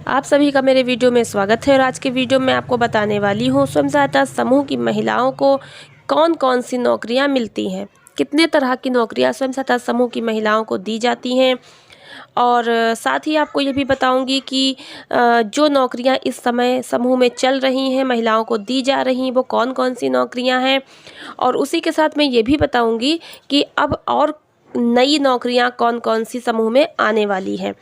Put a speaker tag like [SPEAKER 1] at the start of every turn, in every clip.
[SPEAKER 1] आप सभी का मेरे वीडियो में स्वागत है और आज के वीडियो में आपको बताने वाली हूँ स्वयं सहायता समूह की महिलाओं को कौन कौन सी नौकरियाँ मिलती हैं, कितने तरह की नौकरियाँ स्वयं सहायता समूह की महिलाओं को दी जाती हैं। और साथ ही आपको ये भी बताऊंगी कि जो नौकरियां इस समय समूह में चल रही हैं, महिलाओं को दी जा रही हैं, वो कौन कौन सी नौकरियां हैं। और उसी के साथ मैं ये भी बताऊंगी कि अब और नई नौकरियां कौन कौन सी समूह में आने वाली हैं।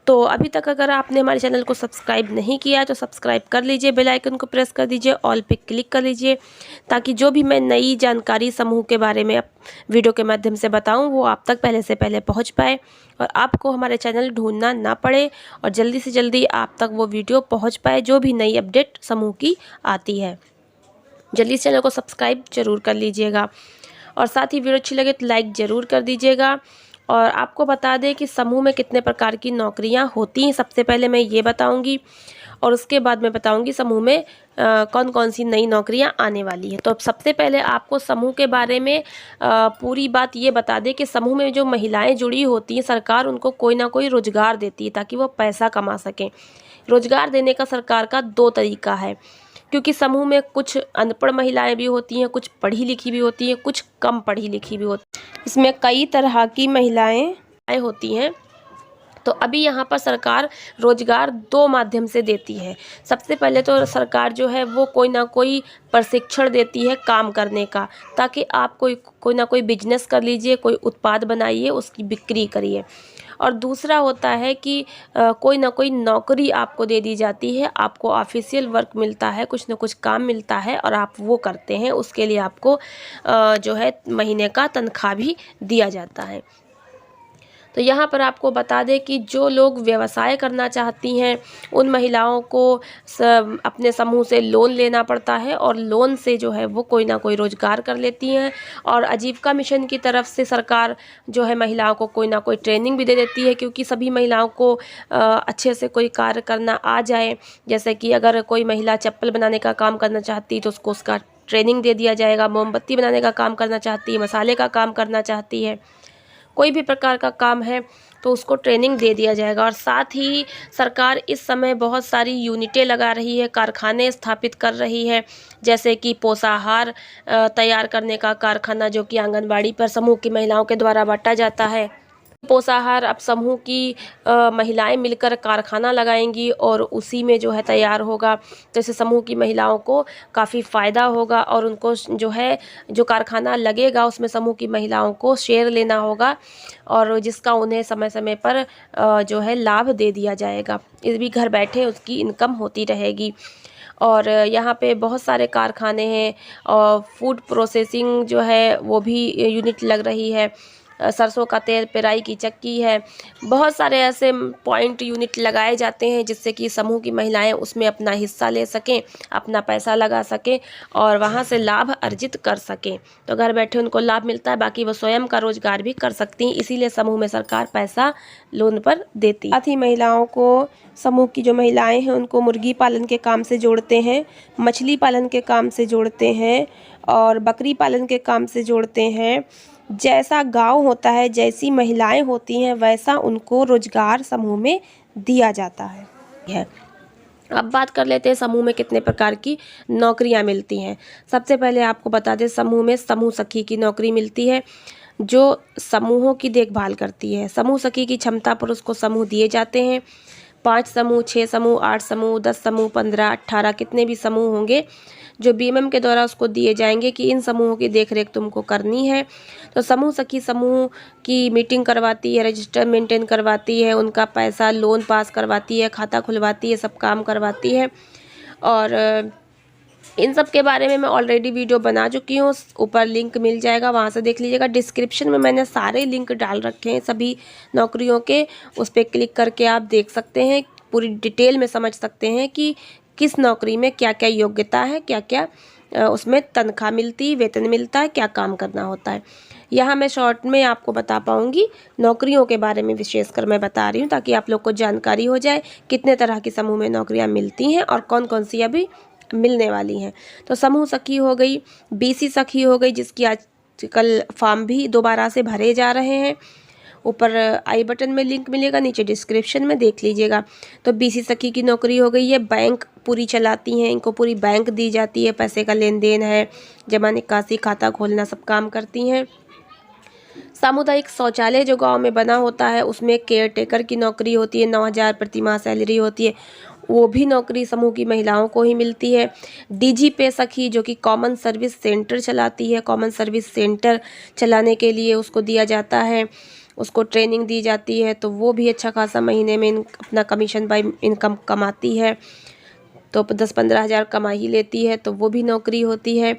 [SPEAKER 1] तो अभी तक अगर आपने हमारे चैनल को सब्सक्राइब नहीं किया तो सब्सक्राइब कर लीजिए, बेल आइकन को प्रेस कर दीजिए, ऑल पे क्लिक कर लीजिए, ताकि जो भी मैं नई जानकारी समूह के बारे में वीडियो के माध्यम से बताऊं वो आप तक पहले से पहले पहुंच पाए और आपको हमारे चैनल ढूंढना ना पड़े और जल्दी से जल्दी आप तक वो वीडियो पहुँच पाए जो भी नई अपडेट समूह की आती है। जल्दी से चैनल को सब्सक्राइब जरूर कर लीजिएगा और साथ ही वीडियो अच्छी लगे तो लाइक ज़रूर कर दीजिएगा। और आपको बता दें कि समूह में कितने प्रकार की नौकरियां होती हैं, सबसे पहले मैं ये बताऊंगी और उसके बाद मैं बताऊंगी समूह में कौन कौन सी नई नौकरियां आने वाली हैं। तो सबसे पहले आपको समूह के बारे में पूरी बात ये बता दें कि समूह में जो महिलाएं जुड़ी होती हैं, सरकार उनको कोई ना कोई रोजगार देती है ताकि वो पैसा कमा सकें। रोजगार देने का सरकार का दो तरीका है, क्योंकि समूह में कुछ अनपढ़ महिलाएं भी होती हैं, कुछ पढ़ी लिखी भी होती हैं, कुछ कम पढ़ी लिखी भी होती हैं। इसमें कई तरह की महिलाएं होती हैं। तो अभी यहाँ पर सरकार रोजगार दो माध्यम से देती है। सबसे पहले तो सरकार जो है वो कोई ना कोई प्रशिक्षण देती है काम करने का, ताकि आप कोई ना कोई बिजनेस कर लीजिए, कोई उत्पाद बनाइए, उसकी बिक्री करिए। और दूसरा होता है कि कोई ना कोई नौकरी आपको दे दी जाती है, आपको ऑफिशियल वर्क मिलता है, कुछ ना कुछ काम मिलता है और आप वो करते हैं, उसके लिए आपको जो है महीने का तनख्वाह भी दिया जाता है। तो यहाँ पर आपको बता दें कि जो लोग व्यवसाय करना चाहती हैं उन महिलाओं को अपने समूह से लोन लेना पड़ता है और लोन से जो है वो कोई ना कोई रोजगार कर लेती हैं। और आजीविका मिशन की तरफ से सरकार जो है महिलाओं को कोई ना कोई ट्रेनिंग भी दे देती है, क्योंकि सभी महिलाओं को अच्छे से कोई कार्य करना आ जाए। जैसे कि अगर कोई महिला चप्पल बनाने का काम करना चाहती है तो उसको उसका ट्रेनिंग दे दिया जाएगा। मोमबत्ती बनाने का काम करना चाहती है, मसाले का काम करना चाहती है, कोई भी प्रकार का काम है तो उसको ट्रेनिंग दे दिया जाएगा। और साथ ही सरकार इस समय बहुत सारी यूनिटें लगा रही है, कारखाने स्थापित कर रही है, जैसे कि पोषाहार तैयार करने का कारखाना जो कि आंगनबाड़ी पर समूह की महिलाओं के द्वारा बांटा जाता है। पोषाहार अब समूह की महिलाएं मिलकर कारखाना लगाएंगी और उसी में जो है तैयार होगा, तो इससे समूह की महिलाओं को काफ़ी फ़ायदा होगा और उनको जो है जो कारखाना लगेगा उसमें समूह की महिलाओं को शेयर लेना होगा और जिसका उन्हें समय समय पर जो है लाभ दे दिया जाएगा। इस भी घर बैठे उसकी इनकम होती रहेगी। और यहाँ पे बहुत सारे कारखाने हैं और फूड प्रोसेसिंग जो है वो भी यूनिट लग रही है, सरसों का तेल पेराई की चक्की है, बहुत सारे ऐसे पॉइंट यूनिट लगाए जाते हैं जिससे कि समूह की महिलाएं उसमें अपना हिस्सा ले सकें, अपना पैसा लगा सकें और वहां से लाभ अर्जित कर सकें। तो घर बैठे उनको लाभ मिलता है, बाकी वो स्वयं का रोजगार भी कर सकती हैं, इसीलिए समूह में सरकार पैसा लोन पर देती है। साथ ही महिलाओं को समूह की जो महिलाएं हैं उनको मुर्गी पालन के काम से जोड़ते हैं, मछली पालन के काम से जोड़ते हैं और बकरी पालन के काम से जोड़ते हैं। जैसा गांव होता है, जैसी महिलाएं होती हैं, वैसा उनको रोजगार समूह में दिया जाता है। अब बात कर लेते हैं समूह में कितने प्रकार की नौकरियां मिलती हैं। सबसे पहले आपको बता दें समूह में समूह सखी की नौकरी मिलती है, जो समूहों की देखभाल करती है। समूह सखी की क्षमता पर उसको समूह दिए जाते हैं, 5 समूह, 6 समूह, 8 समूह, 10 समूह, 15, 18 कितने भी समूह होंगे जो बीएमएम के द्वारा उसको दिए जाएंगे कि इन समूहों की देखरेख तुमको करनी है। तो समूह सखी समूह की मीटिंग करवाती है, रजिस्टर मेंटेन करवाती है, उनका पैसा लोन पास करवाती है, खाता खुलवाती है, सब काम करवाती है। और इन सब के बारे में मैं ऑलरेडी वीडियो बना चुकी हूँ, ऊपर लिंक मिल जाएगा, वहाँ से देख लीजिएगा। डिस्क्रिप्शन में मैंने सारे लिंक डाल रखे हैं सभी नौकरियों के, उस पर क्लिक करके आप देख सकते हैं, पूरी डिटेल में समझ सकते हैं कि किस नौकरी में क्या क्या योग्यता है, क्या क्या उसमें तनख्वाह मिलती, वेतन मिलता है, क्या काम करना होता है। यहाँ मैं शॉर्ट में आपको बता पाऊँगी, नौकरियों के बारे में विशेषकर मैं बता रही हूँ ताकि आप लोग को जानकारी हो जाए कितने तरह की समूह में नौकरियाँ मिलती हैं और कौन कौन सी अभी मिलने वाली हैं। तो समूह सखी हो गई, बीसी सखी हो गई जिसकी आजकल फॉर्म भी दोबारा से भरे जा रहे हैं, ऊपर आई बटन में लिंक मिलेगा, नीचे डिस्क्रिप्शन में देख लीजिएगा। तो बीसी सखी की नौकरी हो गई है, बैंक पूरी चलाती हैं, इनको पूरी बैंक दी जाती है, पैसे का लेन देन है, जमा निकासी, खाता खोलना सब काम करती हैं। सामुदायिक शौचालय जो गांव में बना होता है उसमें केयर टेकर की नौकरी होती है, 9,000 प्रति माह सैलरी होती है, वो भी नौकरी समूह की महिलाओं को ही मिलती है। डीजी पे सखी जो कि कॉमन सर्विस सेंटर चलाती है, कॉमन सर्विस सेंटर चलाने के लिए उसको दिया जाता है, उसको ट्रेनिंग दी जाती है, तो वो भी अच्छा खासा महीने में अपना कमीशन बाय इनकम कमाती है, तो 10-15 हज़ार कमा ही लेती है, तो वो भी नौकरी होती है।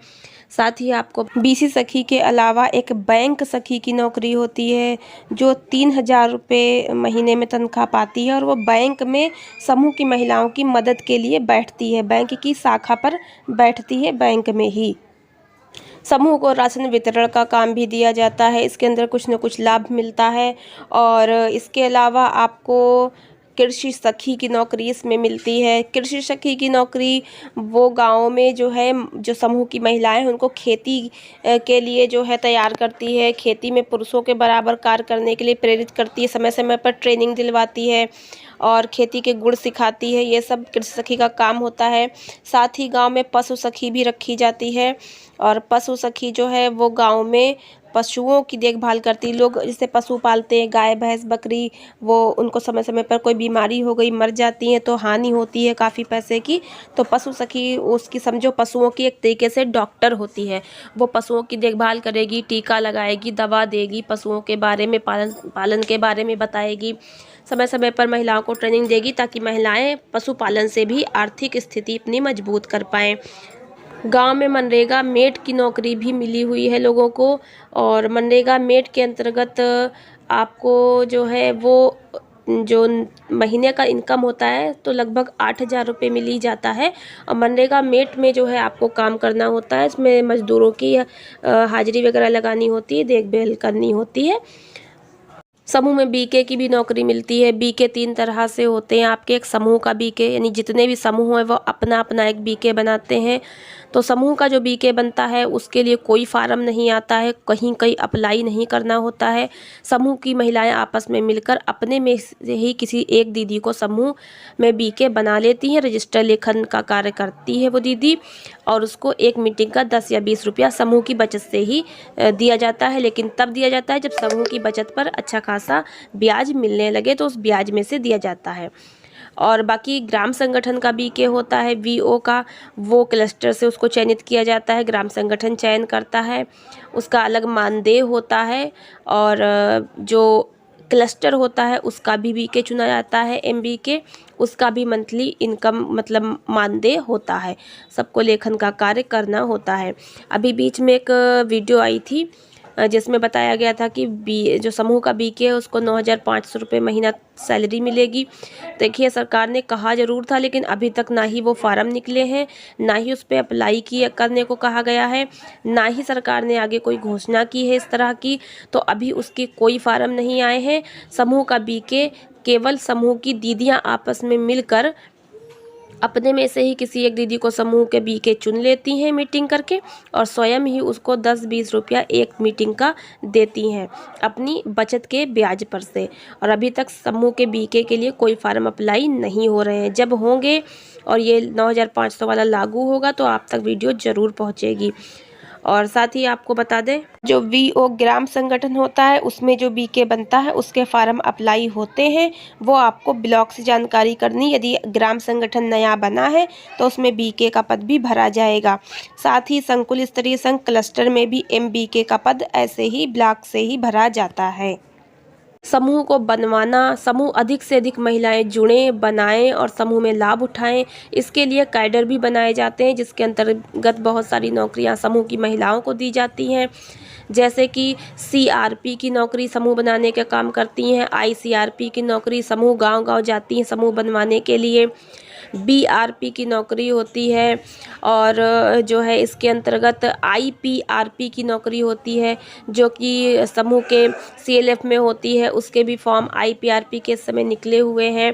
[SPEAKER 1] साथ ही आपको बीसी सखी के अलावा एक बैंक सखी की नौकरी होती है जो 3,000 रुपये महीने में तनख्वाह पाती है, और वो बैंक में समूह की महिलाओं की मदद के लिए बैठती है, बैंक की शाखा पर बैठती है, बैंक में ही। समूह को राशन वितरण का काम भी दिया जाता है, इसके अंदर कुछ न कुछ लाभ मिलता है। और इसके अलावा आपको कृषि सखी की नौकरी इसमें मिलती है। कृषि सखी की नौकरी वो गाँव में जो है, जो समूह की महिलाएं हैं उनको खेती के लिए जो है तैयार करती है, खेती में पुरुषों के बराबर कार्य करने के लिए प्रेरित करती है, समय समय पर ट्रेनिंग दिलवाती है और खेती के गुण सिखाती है, ये सब कृषि सखी का काम होता है। साथ ही गांव में पशु सखी भी रखी जाती है, और पशु सखी जो है वो गांव में पशुओं की देखभाल करती। लोग जैसे पशु पालते हैं, गाय भैंस बकरी, वो उनको समय समय पर कोई बीमारी हो गई, मर जाती हैं, तो हानि होती है काफ़ी पैसे की, तो पशु सखी उसकी समझो पशुओं की एक तरीके से डॉक्टर होती है। वो पशुओं की देखभाल करेगी, टीका लगाएगी, दवा देगी, पशुओं के बारे में पालन के बारे में बताएगी, समय समय पर महिलाओं को ट्रेनिंग देगी ताकि महिलाएं पशुपालन से भी आर्थिक स्थिति अपनी मजबूत कर पाएँ। गांव में मनरेगा मेट की नौकरी भी मिली हुई है लोगों को, और मनरेगा मेट के अंतर्गत आपको जो है वो जो महीने का इनकम होता है तो लगभग 8,000 रुपये मिल ही जाता है। और मनरेगा मेट में जो है आपको काम करना होता है, इसमें मजदूरों की हाजिरी वगैरह लगानी होती है, देखभाल करनी होती है। समूह में बीके की भी नौकरी मिलती है। बीके 3 तरह से होते हैं आपके। एक समूह का बीके, यानी जितने भी समूह हैं वो अपना अपना एक बीके बनाते हैं। तो समूह का जो बीके बनता है उसके लिए कोई फार्म नहीं आता है, कहीं कहीं अप्लाई नहीं करना होता है। समूह की महिलाएं आपस में मिलकर अपने में से ही किसी एक दीदी को समूह में बीके बना लेती हैं, रजिस्टर लेखन का कार्य करती है वो दीदी, और उसको एक मीटिंग का 10 या 20 रुपया समूह की बचत से ही दिया जाता है। लेकिन तब दिया जाता है जब समूह की बचत पर अच्छा खासा ब्याज मिलने लगे, तो उस ब्याज में से दिया जाता है। और बाकी ग्राम संगठन का बीके होता है, वीओ का, वो क्लस्टर से उसको चयनित किया जाता है, ग्राम संगठन चयन करता है, उसका अलग मानदेय होता है। और जो क्लस्टर होता है उसका भी बीके चुना जाता है, एमबीके, उसका भी मंथली इनकम मतलब मानदेय होता है, सबको लेखन का कार्य करना होता है। अभी बीच में एक वीडियो आई थी जिसमें बताया गया था कि जो समूह का बीके है उसको 9,500 रुपये महीना सैलरी मिलेगी। देखिए सरकार ने कहा ज़रूर था, लेकिन अभी तक ना ही वो फार्म निकले हैं, ना ही उस पर अप्लाई करने को कहा गया है, ना ही सरकार ने आगे कोई घोषणा की है इस तरह की, तो अभी उसके कोई फार्म नहीं आए हैं। समूह का बीके केवल समूह की दीदियाँ आपस में मिलकर अपने में से ही किसी एक दीदी को समूह के बीके चुन लेती हैं मीटिंग करके, और स्वयं ही उसको 10-20 रुपया एक मीटिंग का देती हैं अपनी बचत के ब्याज पर से। और अभी तक समूह के बीके के लिए कोई फार्म अप्लाई नहीं हो रहे हैं। जब होंगे और ये 9,500 वाला लागू होगा तो आप तक वीडियो ज़रूर पहुँचेगी। और साथ ही आपको बता दें, जो वीओ ग्राम संगठन होता है उसमें जो बीके बनता है उसके फार्म अप्लाई होते हैं, वो आपको ब्लॉक से जानकारी करनी। यदि ग्राम संगठन नया बना है तो उसमें बीके का पद भी भरा जाएगा। साथ ही संकुल स्तरीय संघ क्लस्टर में भी एमबीके का पद ऐसे ही ब्लॉक से ही भरा जाता है। समूह को बनवाना, समूह अधिक से अधिक महिलाएं जुड़ें, बनाएं और समूह में लाभ उठाएं, इसके लिए कैडर भी बनाए जाते हैं जिसके अंतर्गत बहुत सारी नौकरियां समूह की महिलाओं को दी जाती हैं। जैसे कि सीआरपी की नौकरी समूह बनाने का काम करती हैं, आईसीआरपी की नौकरी समूह गांव-गांव जाती हैं समूह बनवाने के लिए, बीआरपी की नौकरी होती है, और जो है इसके अंतर्गत आईपीआरपी की नौकरी होती है जो कि समूह के सीएलएफ में होती है, उसके भी फॉर्म आईपीआरपी के समय निकले हुए हैं।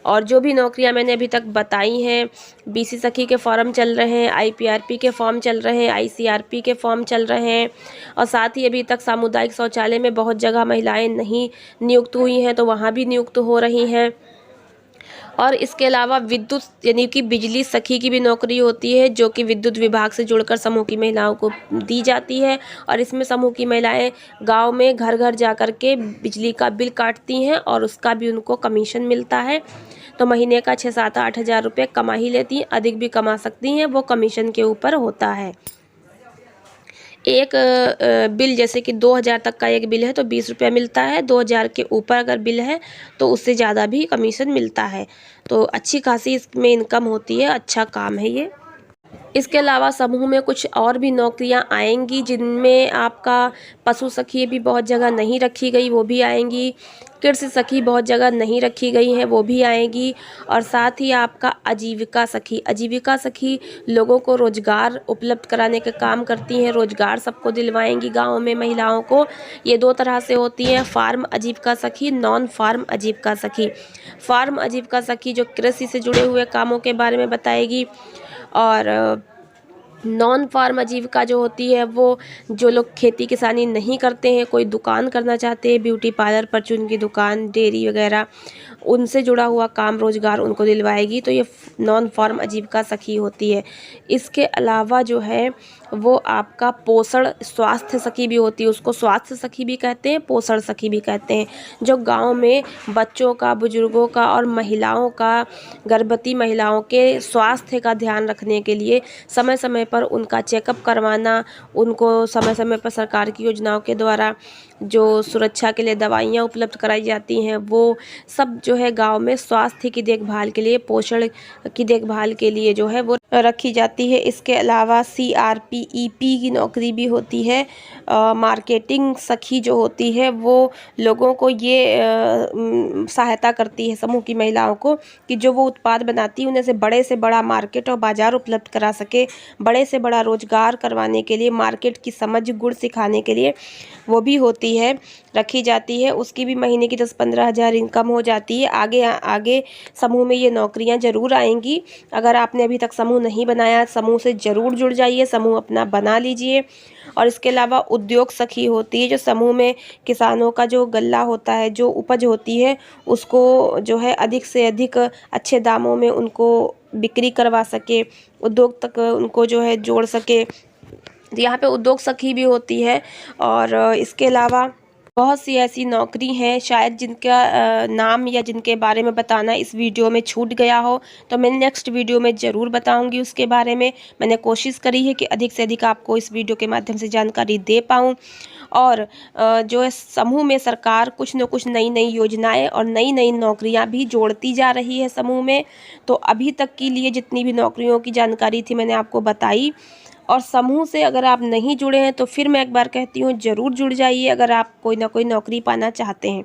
[SPEAKER 1] और जो भी नौकरियां मैंने अभी तक बताई हैं, बीसी सखी के फॉर्म चल रहे हैं, आईपीआरपी के फॉर्म चल रहे हैं, आईसीआरपी के फॉर्म चल रहे हैं, और साथ ही अभी तक सामुदायिक शौचालय में बहुत जगह महिलाएं नहीं नियुक्त हुई हैं, तो वहाँ भी नियुक्त हो रही हैं। और इसके अलावा विद्युत यानी कि बिजली सखी की भी नौकरी होती है, जो कि विद्युत विभाग से जुड़कर समूह की महिलाओं को दी जाती है। और इसमें समूह की महिलाएं गांव में घर घर जा कर के बिजली का बिल काटती हैं और उसका भी उनको कमीशन मिलता है। तो महीने का 6-7-8 हज़ार रुपये कमा ही लेती हैं, अधिक भी कमा सकती हैं, वो कमीशन के ऊपर होता है। एक बिल जैसे कि 2000 तक का एक बिल है तो 20 रुपया मिलता है, 2000 के ऊपर अगर बिल है तो उससे ज़्यादा भी कमीशन मिलता है। तो अच्छी खासी इसमें इनकम होती है, अच्छा काम है ये। इसके अलावा समूह में कुछ और भी नौकरियां आएंगी, जिनमें आपका पशु सखी भी बहुत जगह नहीं रखी गई, वो भी आएंगी। कृषि सखी बहुत जगह नहीं रखी गई है, वो भी आएंगी। और साथ ही आपका आजीविका सखी लोगों को रोजगार उपलब्ध कराने का काम करती हैं, रोजगार सबको दिलवाएंगी गाँव में महिलाओं को। ये 2 तरह से होती हैं, फार्म आजीविका सखी, नॉन फार्म आजीविका सखी। फार्म आजीविका सखी जो कृषि से जुड़े हुए कामों के बारे में बताएगी, और नॉन फार्म आजीविका जो होती है वो जो लोग खेती किसानी नहीं करते हैं, कोई दुकान करना चाहते हैं, ब्यूटी पार्लर, परचून की दुकान, डेयरी वगैरह, उनसे जुड़ा हुआ काम रोजगार उनको दिलवाएगी। तो ये नॉन फार्म आजीविका सखी होती है। इसके अलावा जो है वो आपका पोषण स्वास्थ्य सखी भी होती है, उसको स्वास्थ्य सखी भी कहते हैं, पोषण सखी भी कहते हैं, जो गांव में बच्चों का, बुजुर्गों का और महिलाओं का, गर्भवती महिलाओं के स्वास्थ्य का ध्यान रखने के लिए समय समय पर उनका चेकअप करवाना, उनको समय समय पर सरकार की योजनाओं के द्वारा जो सुरक्षा के लिए दवाइयाँ उपलब्ध कराई जाती हैं, वो सब जो है गांव में स्वास्थ्य की देखभाल के लिए, पोषण की देखभाल के लिए जो है वो रखी जाती है। इसके अलावा CRPEP की नौकरी भी होती है। मार्केटिंग सखी जो होती है वो लोगों को ये सहायता करती है, समूह की महिलाओं को, कि जो वो उत्पाद बनाती है उन्हें से बड़ा मार्केट और बाज़ार उपलब्ध करा सके, बड़े से बड़ा रोजगार करवाने के लिए, मार्केट की समझ गुण सिखाने के लिए वो भी होती है, रखी जाती है। उसकी भी महीने की 10-15 हज़ार इनकम हो जाती है। आगे आगे समूह में ये नौकरियां ज़रूर आएंगी। अगर आपने अभी तक समूह नहीं बनाया, समूह से ज़रूर जुड़ जाइए, समूह अपना बना लीजिए। और इसके अलावा उद्योग सखी होती है, जो समूह में किसानों का जो गल्ला होता है, जो उपज होती है, उसको जो है अधिक से अधिक अच्छे दामों में उनको बिक्री करवा सके, उद्योग तक उनको जो है जोड़ सके। यहाँ पे उद्योग सखी भी होती है। और इसके अलावा बहुत सी ऐसी नौकरी हैं, शायद जिनका नाम या जिनके बारे में बताना इस वीडियो में छूट गया हो, तो मैं नेक्स्ट वीडियो में ज़रूर बताऊंगी उसके बारे में। मैंने कोशिश करी है कि अधिक से अधिक आपको इस वीडियो के माध्यम से जानकारी दे पाऊँ। और जो है समूह में सरकार कुछ न कुछ नई नई योजनाएं और नई नई नौकरियां भी जोड़ती जा रही है समूह में। तो अभी तक के लिए जितनी भी नौकरियों की जानकारी थी मैंने आपको बताई। और समूह से अगर आप नहीं जुड़े हैं तो फिर मैं एक बार कहती हूँ, ज़रूर जुड़ जाइए अगर आप कोई ना कोई नौकरी पाना चाहते हैं।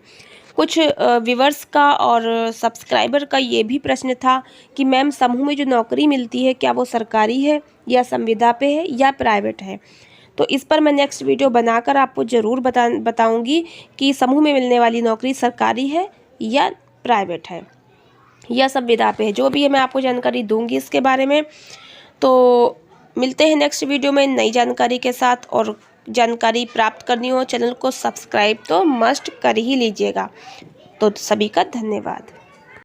[SPEAKER 1] कुछ व्यूवर्स का और सब्सक्राइबर का ये भी प्रश्न था कि मैम समूह में जो नौकरी मिलती है क्या वो सरकारी है या संविदा पे है या प्राइवेट है। तो इस पर मैं नेक्स्ट वीडियो बनाकर आपको ज़रूर बताऊँगी कि समूह में मिलने वाली नौकरी सरकारी है या प्राइवेट है या संविदा पे है। जो भी है मैं आपको जानकारी दूँगी इसके बारे में। तो मिलते हैं नेक्स्ट वीडियो में नई जानकारी के साथ। और जानकारी प्राप्त करनी हो चैनल को सब्सक्राइब तो मस्ट कर ही लीजिएगा। तो सभी का धन्यवाद।